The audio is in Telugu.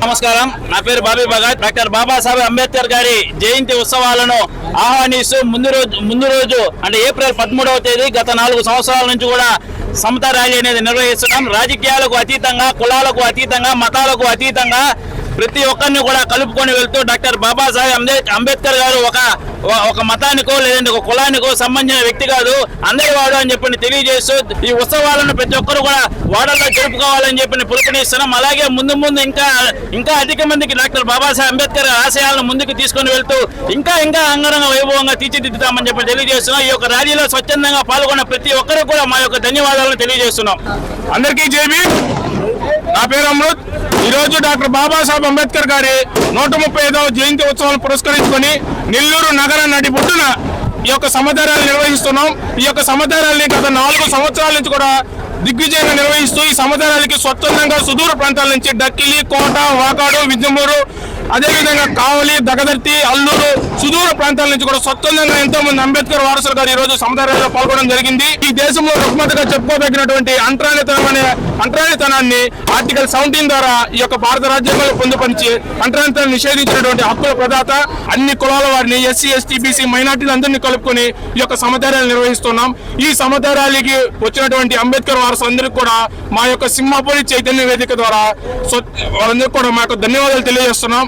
నమస్కారం, నా పేరు బాబీ భగత్. డాక్టర్ బాబాసాహెబ్ అంబేద్కర్ గారి జయంతి ఉత్సవాలను ఆహ్వానిస్తూ ముందు రోజు అంటే ఏప్రిల్ 13వ తేదీ గత 4 సంవత్సరాల నుంచి కూడా సమతా ర్యాలీ అనేది నిర్వహిస్తున్నాం. రాజకీయాలకు అతీతంగా, కులాలకు అతీతంగా, మతాలకు అతీతంగా ప్రతి ఒక్కరిని కూడా కలుపుకొని వెళ్తూ డాక్టర్ బాబాసాహెబ్ అంబేద్కర్ గారు ఒక మతానికో లేదంటే ఒక కులానికో సంబంధించిన వ్యక్తి కాదు, అందరి వాడు అని చెప్పి తెలియజేస్తూ ఈ ఉత్సవాలను ప్రతి ఒక్కరు కూడా వాడల్లో జరుపుకోవాలని చెప్పి పిలుపునిస్తున్నాం. అలాగే ముందు ఇంకా అధిక మందికి డాక్టర్ బాబాసాహెబ్ అంబేద్కర్ ఆశయాలను ముందుకు తీసుకొని వెళ్తూ ఇంకా అంగరంగ వైభవంగా తీర్చిదిద్దుతామని చెప్పి తెలియజేస్తున్నాం. ఈ యొక్క ర్యాలీలో స్వచ్ఛందంగా పాల్గొన్న ప్రతి ఒక్కరు కూడా మా యొక్క ధన్యవాదాలను తెలియజేస్తున్నాం. అందరికీ జై భీమ్. నా పేరు అమృత్. ఈరోజు డాక్టర్ బాబాసాహెబ్ అంబేద్కర్ గారి 135వ జయంతి ఉత్సవాలను పురస్కరించుకొని నెల్లూరు నగర నడిబొడ్డున ఈ యొక్క సమతా ర్యాలీ నిర్వహిస్తున్నాం. ఈ యొక్క సమతా ర్యాలీని గత 4 సంవత్సరాల నుంచి కూడా దిగ్విజయంగా నిర్వహిస్తూ ఈ సమతా ర్యాలీకి స్వచ్ఛందంగా సుదూర ప్రాంతాల నుంచి డక్కిలి, కోట, వాకాడు, విజయమూరు, అదేవిధంగా కావలి, దగదర్తి, అల్లూరు సుదూర ప్రాంతాల నుంచి కూడా స్వచ్ఛందంగా ఎంతో మంది అంబేద్కర్ వారసులు గారు ఈ రోజు సమతా ర్యాలీలో పాల్గొనడం జరిగింది. ఈ దేశంలో రుగ్మతగా చెప్పుకోదగినటువంటి అంటరానితనాన్ని ఆర్టికల్ 17 ద్వారా ఈ యొక్క భారత రాజ్యాంగంలో పొందుపరిచి అంటరానితనాన్ని నిషేధించినటువంటి హక్కుల ప్రదాత అన్ని కులాల వారిని ఎస్సీ, ఎస్టీ, బీసీ మైనార్టీలు అందరినీ కలుపుకొని ఈ యొక్క సమతా ర్యాలీ నిర్వహిస్తున్నాం. ఈ సమతా ర్యాలీకి వచ్చినటువంటి అంబేద్కర్ వారసులందరికీ కూడా మా యొక్క సింహాపూరి చైతన్య వేదిక ద్వారా వాళ్ళందరికీ కూడా మా యొక్క ధన్యవాదాలు తెలియజేస్తున్నాం.